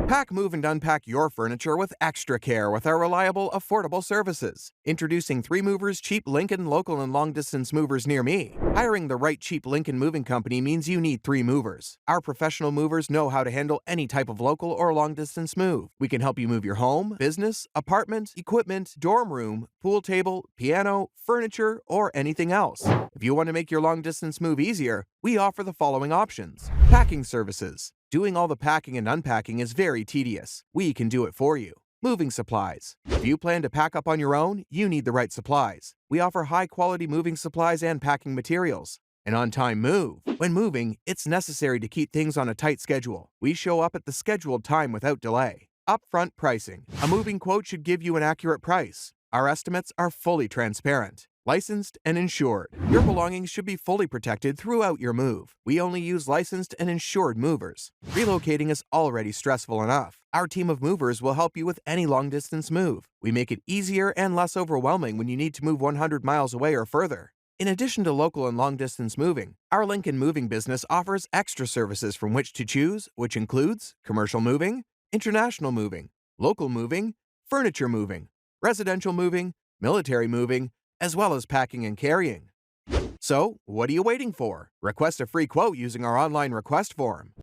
Pack, move, and unpack your furniture with extra care with our reliable, affordable services. Introducing 3 Movers Cheap Lincoln Local and Long Distance Movers near me. Hiring the right cheap Lincoln Moving Company means you need 3 movers. Our professional movers know how to handle any type of local or long distance move. We can help you move your home, business, apartment, equipment, dorm room, pool table, piano, furniture, or anything else. If you want to make your long distance move easier, we offer the following options. Packing services. Doing all the packing and unpacking is very tedious. We can do it for you. Moving supplies. If you plan to pack up on your own, you need the right supplies. We offer high-quality moving supplies and packing materials. An on-time move. When moving, it's necessary to keep things on a tight schedule. We show up at the scheduled time without delay. Upfront pricing. A moving quote should give you an accurate price. Our estimates are fully transparent. Licensed and insured. Your belongings should be fully protected throughout your move. We only use licensed and insured movers. Relocating is already stressful enough. Our team of movers will help you with any long-distance move. We make it easier and less overwhelming when you need to move 100 miles away or further. In addition to local and long-distance moving, our Lincoln Moving business offers extra services from which to choose, which includes commercial moving, international moving, local moving, furniture moving, residential moving, military moving, as well as packing and carrying. So, what are you waiting for? Request a free quote using our online request form.